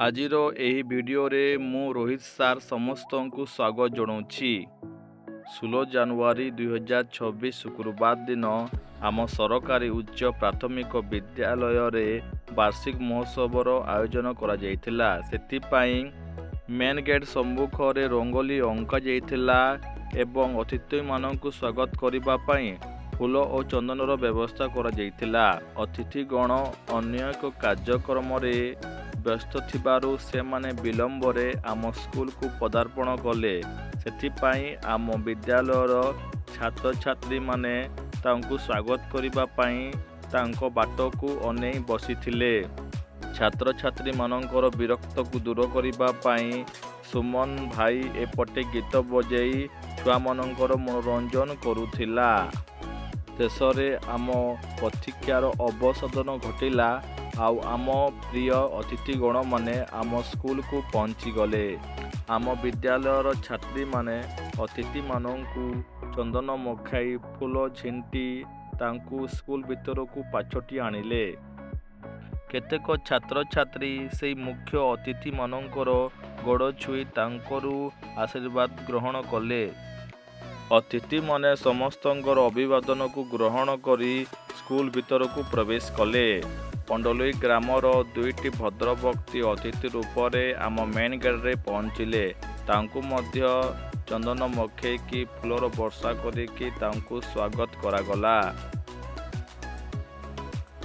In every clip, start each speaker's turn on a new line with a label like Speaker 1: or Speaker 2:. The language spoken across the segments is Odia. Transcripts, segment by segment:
Speaker 1: ଆଜିର ଏହି ଭିଡ଼ିଓରେ ମୁଁ ରୋହିତ ସାର୍ ସମସ୍ତଙ୍କୁ ସ୍ୱାଗତ ଜଣାଉଛି। 16 ଜାନୁଆରୀ 2026 ଶୁକ୍ରବାର ଦିନ ଆମ ସରକାରୀ ଉଚ୍ଚ ପ୍ରାଥମିକ ବିଦ୍ୟାଳୟରେ ବାର୍ଷିକ ମହୋତ୍ସବର ଆୟୋଜନ କରାଯାଇଥିଲା। ସେଥିପାଇଁ ମେନ୍ ଗେଟ୍ ସମ୍ମୁଖରେ ରଙ୍ଗୋଲି ଅଙ୍କାଯାଇଥିଲା ଏବଂ ଅତିଥିମାନଙ୍କୁ ସ୍ୱାଗତ କରିବା ପାଇଁ ଫୁଲ ଓ ଚନ୍ଦନର ବ୍ୟବସ୍ଥା କରାଯାଇଥିଲା। ଅତିଥିଗଣ ଅନ୍ୟ ଏକ କାର୍ଯ୍ୟକ୍ରମରେ ବ୍ୟସ୍ତ ଥିବାରୁ ସେମାନେ ବିଳମ୍ବରେ ଆମ ସ୍କୁଲକୁ ପଦାର୍ପଣ କଲେ। ସେଥିପାଇଁ ଆମ ବିଦ୍ୟାଳୟର ଛାତ୍ରଛାତ୍ରୀମାନେ ତାଙ୍କୁ ସ୍ୱାଗତ କରିବା ପାଇଁ ତାଙ୍କ ବାଟକୁ ଅନେଇ ବସିଥିଲେ। ଛାତ୍ରଛାତ୍ରୀମାନଙ୍କର ବିରକ୍ତକୁ ଦୂର କରିବା ପାଇଁ ସୁମନ ଭାଇ ଏପଟେ ଗୀତ ବଜାଇ ଛୁଆମାନଙ୍କର ମନୋରଞ୍ଜନ କରୁଥିଲା। ଶେଷରେ ଆମ ପ୍ରତୀକ୍ଷାର ଅବସାନ ଘଟିଲା ଆଉ ଆମ ପ୍ରିୟ ଅତିଥିଗଣମାନେ ଆମ ସ୍କୁଲକୁ ପହଞ୍ଚିଗଲେ। ଆମ ବିଦ୍ୟାଳୟର ଛାତ୍ରୀମାନେ ଅତିଥିମାନଙ୍କୁ ଚନ୍ଦନ ମଖାଇ ଫୁଲ ଝିଣ୍ଟି ତାଙ୍କୁ ସ୍କୁଲ ଭିତରକୁ ପାଛୋଟି ଆଣିଲେ। କେତେକ ଛାତ୍ରଛାତ୍ରୀ ସେହି ମୁଖ୍ୟ ଅତିଥିମାନଙ୍କର ଗୋଡ଼ ଛୁଇଁ ତାଙ୍କରୁ ଆଶୀର୍ବାଦ ଗ୍ରହଣ କଲେ। ଅତିଥିମାନେ ସମସ୍ତଙ୍କର ଅଭିବାଦନକୁ ଗ୍ରହଣ କରି ସ୍କୁଲ ଭିତରକୁ ପ୍ରବେଶ କଲେ। ପଣ୍ଡଲୋଇ ଗ୍ରାମର ଦୁଇଟି ଭଦ୍ରବ୍ୟକ୍ତି ଅତିଥି ରୂପରେ ଆମ ମେନ୍ ଗେଟ୍ରେ ପହଞ୍ଚିଲେ। ତାଙ୍କୁ ମଧ୍ୟ ଚନ୍ଦନ ମଖେଇକି ଫୁଲର ବର୍ଷା କରିକି ତାଙ୍କୁ ସ୍ୱାଗତ କରାଗଲା।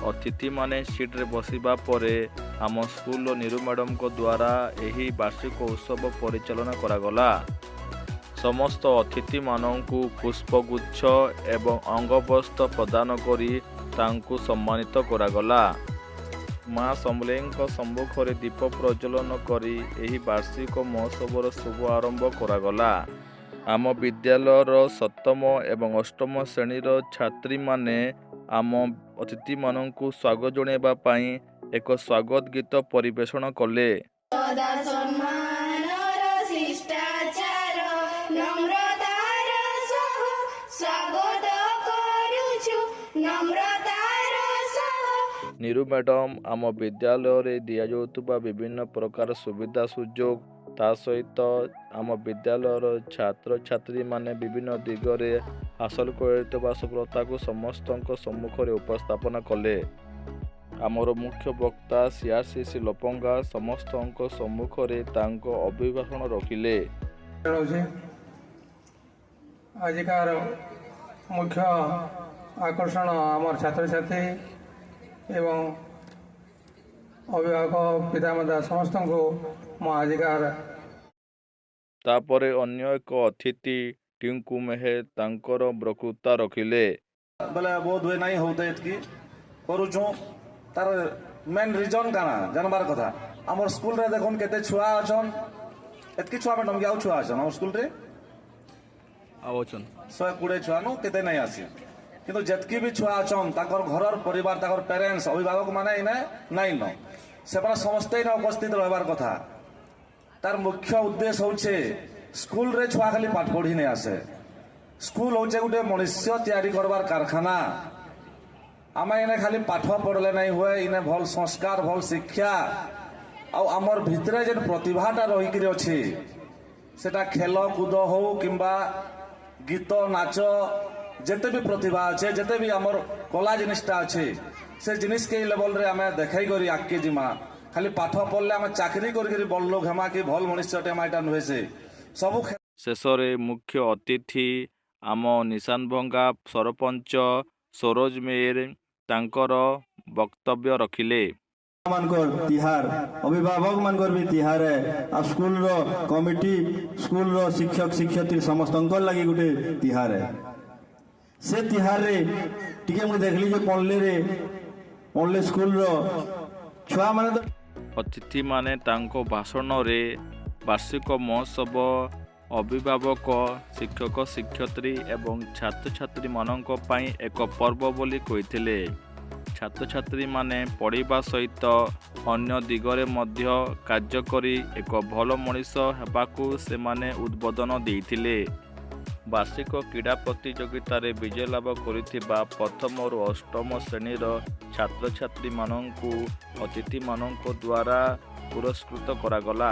Speaker 1: ଅତିଥିମାନେ ସିଟ୍ରେ ବସିବା ପରେ ଆମ ସ୍କୁଲର ନିରୁ ମ୍ୟାଡ଼ାମଙ୍କ ଦ୍ୱାରା ଏହି ବାର୍ଷିକ ଉତ୍ସବ ପରିଚାଳନା କରାଗଲା। ସମସ୍ତ ଅତିଥିମାନଙ୍କୁ ପୁଷ୍ପଗୁଚ୍ଛ ଏବଂ ଅଙ୍ଗବସ୍ତ୍ର ପ୍ରଦାନ କରି ତାଙ୍କୁ ସମ୍ମାନିତ କରାଗଲା। ମା ସମଲେଇଙ୍କ ସମ୍ମୁଖରେ ଦୀପ ପ୍ରଜ୍ୱଳନ କରି ଏହି ବାର୍ଷିକ ମହୋତ୍ସବର ଶୁଭ ଆରମ୍ଭ କରାଗଲା। ଆମ ବିଦ୍ୟାଳୟର 7ମ ଏବଂ 8ମ ଶ୍ରେଣୀର ଛାତ୍ରୀମାନେ ଆମ ଅତିଥିମାନଙ୍କୁ ସ୍ୱାଗତ ଜଣାଇବା ପାଇଁ ଏକ ସ୍ୱାଗତ ଗୀତ ପରିବେଷଣ କଲେ। ନିରୁ ମ୍ୟାଡ଼ାମ ଆମ ବିଦ୍ୟାଳୟରେ ଦିଆଯାଉଥିବା ବିଭିନ୍ନ ପ୍ରକାର ସୁବିଧା ସୁଯୋଗ ତା ସହିତ ଆମ ବିଦ୍ୟାଳୟର ଛାତ୍ରଛାତ୍ରୀମାନେ ବିଭିନ୍ନ ଦିଗରେ ହାସଲ କରିଥିବା ସଫଳତାକୁ ସମସ୍ତଙ୍କ ସମ୍ମୁଖରେ ଉପସ୍ଥାପନ କଲେ। ଆମର ମୁଖ୍ୟ ବକ୍ତା CRCC ଲୋପଙ୍ଗା ସମସ୍ତଙ୍କ ସମ୍ମୁଖରେ ତାଙ୍କ ଅଭିଭାଷଣ ରଖିଲେ।
Speaker 2: ଆଜିକାର ମୁଖ୍ୟ ଆକର୍ଷଣ ଆମର ଛାତ୍ରଛାତ୍ରୀ ଏବଂ ଅଭିଭାବକ ପିତାମାତା ସମସ୍ତଙ୍କୁ ମୁଁ ଆଜିକାର।
Speaker 1: ତାପରେ ଅନ୍ୟ ଏକ ଅତିଥି ଟିଙ୍କୁ ମେହେର ତାଙ୍କର ବକ୍ତୃତା ରଖିଲେ।
Speaker 3: ବୋଲେ ବୋଧ ହୁଏ ନାଇଁ ହଉତେ ଏତିକି କରୁଛୁ ତାର ମେନ୍ ରିଜନ୍ କାଣା ଜାଣବାର କଥା। ଆମର ସ୍କୁଲରେ ଦେଖୁନ୍ କେତେ ଛୁଆ ଅଛନ୍, ଏତିକି ଛୁଆ ମ୍ୟାଡ଼ାମ କି ଆଉ ଛୁଆ ଅଛନ୍ ଆମ ସ୍କୁଲରେ 120 ଛୁଆ ନୁ କେତେ ନାଇଁ ଆସି, କିନ୍ତୁ ଯେତିକି ବି ଛୁଆ ଅଛନ୍ ତାଙ୍କର ଘରର ପରିବାର ତାଙ୍କର ପ୍ୟାରେଣ୍ଟସ୍ ଅଭିଭାବକ ମାନେ ଇନେ ନାଇଁ ନ ସେମାନେ ସମସ୍ତେ ଇନେ ଉପସ୍ଥିତ ରହିବାର କଥା। ତାର ମୁଖ୍ୟ ଉଦ୍ଦେଶ୍ୟ ହଉଛେ ସ୍କୁଲରେ ଛୁଆ ଖାଲି ପାଠ ପଢି ନେଇ ଆସେ। ସ୍କୁଲ ହଉଛେ ଗୋଟେ ମନୁଷ୍ୟ ତିଆରି କରବାର କାରଖାନା। ଆମେ ଇନେ ଖାଲି ପାଠ ପଢଲେ ନାଇଁ ହୁଏ, ଇନେ ଭଲ ସଂସ୍କାର ଭଲ ଶିକ୍ଷା ଆଉ ଆମର ଭିତରେ ଯେନ୍ ପ୍ରତିଭାଟା ରହିକିରି ଅଛି ସେଟା ଖେଲ କୁଦ ହଉ କିମ୍ବା ଗୀତ ନାଚ ଯେତେ ବି ପ୍ରତିଭା ଅଛେ ଯେତେ ବି ଆମର କଲା ଜିନିଷଟା ଅଛି ସେ ଜିନିଷକେ ଏଇ ଲେଭେଲରେ ଆମେ ଦେଖାଇ କରି ଆଗକେ ଯିମା। ଖାଲି ପାଠ ପଢଲେ ଆମେ ଚାକିରି କରିକିରି ବଡ଼ ଲୋକ ହେମା କି ଭଲ ମଣିଷଟେ ହେମା ଏଇଟା ନୁହେଁ। ସେ ସବୁ
Speaker 1: ଶେଷରେ ମୁଖ୍ୟ ଅତିଥି ଆମ ନିଶାନଭଙ୍ଗା ସରପଞ୍ଚ ସରୋଜ ମେହେର ତାଙ୍କର ବକ୍ତବ୍ୟ ରଖିଲେ।
Speaker 4: ତିହାର ଅଭିଭାବକ ମାନଙ୍କର ବି ତିହାର ଆଉ ସ୍କୁଲର କମିଟି ସ୍କୁଲର ଶିକ୍ଷକ ଶିକ୍ଷୟତ୍ରୀ ସମସ୍ତଙ୍କର ଲାଗି ଗୋଟେ ତିହାର। ସେ ତିହାରରେ ଟିକେ ମୁଁ ଦେଖିଲି ଯେ ପଣ୍ଡଲେ ସ୍କୁଲର ଛୁଆମାନେ ତ
Speaker 1: ଅତିଥିମାନେ ତାଙ୍କ ଭାଷଣରେ ବାର୍ଷିକ ମହୋତ୍ସବ ଅଭିଭାବକ ଶିକ୍ଷକ ଶିକ୍ଷୟତ୍ରୀ ଏବଂ ଛାତ୍ରଛାତ୍ରୀମାନଙ୍କ ପାଇଁ ଏକ ପର୍ବ ବୋଲି କହିଥିଲେ। ଛାତ୍ରଛାତ୍ରୀମାନେ ପଢ଼ିବା ସହିତ ଅନ୍ୟ ଦିଗରେ ମଧ୍ୟ କାର୍ଯ୍ୟ କରି ଏକ ଭଲ ମଣିଷ ହେବାକୁ ସେମାନେ ଉଦ୍ବୋଧନ ଦେଇଥିଲେ। ବାର୍ଷିକ କ୍ରୀଡ଼ା ପ୍ରତିଯୋଗିତାରେ ବିଜୟ ଲାଭ କରିଥିବା 1ମରୁ 8ମ ଶ୍ରେଣୀର ଛାତ୍ରଛାତ୍ରୀମାନଙ୍କୁ ଅତିଥିମାନଙ୍କ ଦ୍ୱାରା ପୁରସ୍କୃତ କରାଗଲା।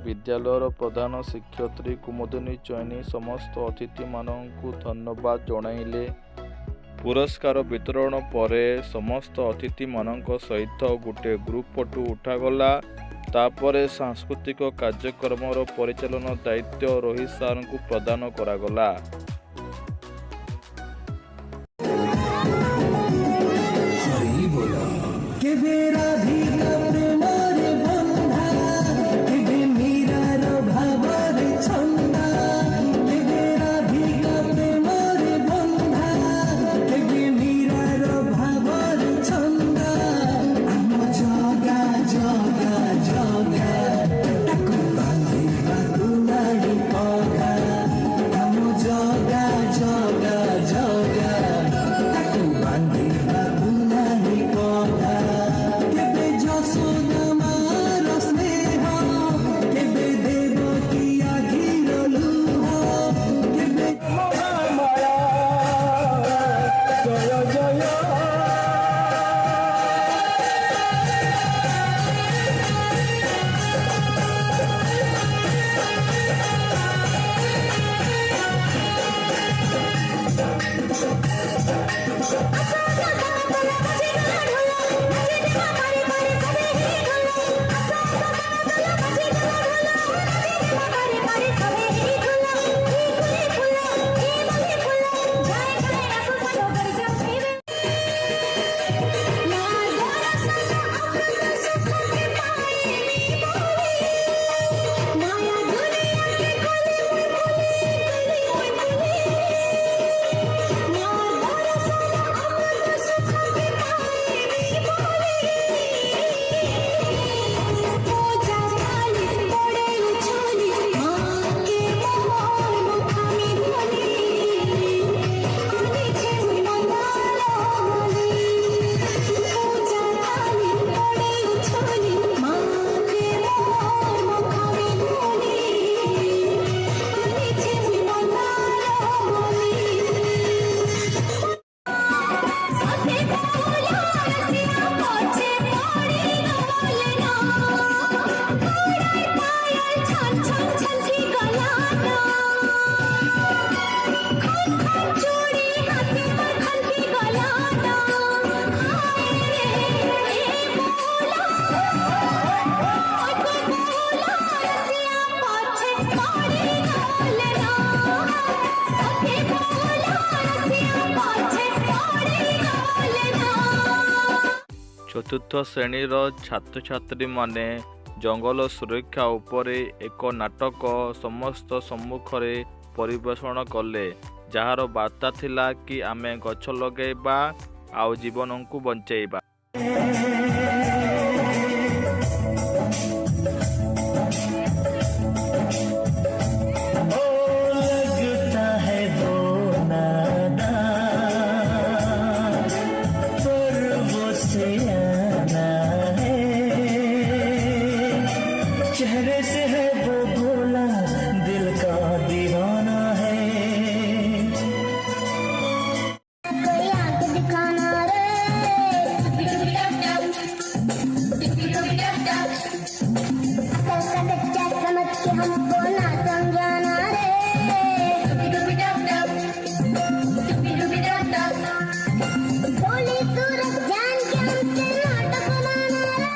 Speaker 1: ବିଦ୍ୟାଳୟର ପ୍ରଧାନ ଶିକ୍ଷୟତ୍ରୀ କୁମୁଦିନୀ ଚୟନୀ ସମସ୍ତ ଅତିଥିମାନଙ୍କୁ ଧନ୍ୟବାଦ ଜଣାଇଲେ। ପୁରସ୍କାର ବିତରଣ ପରେ ସମସ୍ତ ଅତିଥିମାନଙ୍କ ସହିତ ଗୋଟିଏ ଗ୍ରୁପ ଫଟୋ ଉଠାଗଲା। ତାପରେ ସାଂସ୍କୃତିକ କାର୍ଯ୍ୟକ୍ରମର ପରିଚାଳନା ଦାୟିତ୍ୱ ରୋହିତ ସାରଙ୍କୁ ପ୍ରଦାନ କରାଗଲା।
Speaker 5: Just
Speaker 1: ଚତୁର୍ଥ ଶ୍ରେଣୀର ଛାତ୍ରଛାତ୍ରୀମାନେ ଜଙ୍ଗଲ ସୁରକ୍ଷା ଉପରେ ଏକ ନାଟକ ସମସ୍ତ ସମ୍ମୁଖରେ ପରିବେଷଣ କଲେ, ଯାହାର ବାର୍ତ୍ତା ଥିଲା କି ଆମେ ଗଛ ଲଗାଇବା ଆଉ ଜୀବନକୁ ବଞ୍ଚାଇବା।
Speaker 5: चेहरे से है वो भोला, दिल का दीवाना है। कोई आंख दिखाना रे, कच्चा समझ के हमको ना समझाना रे। भोली सूरत जान के हमसे नाटक बनाना रे।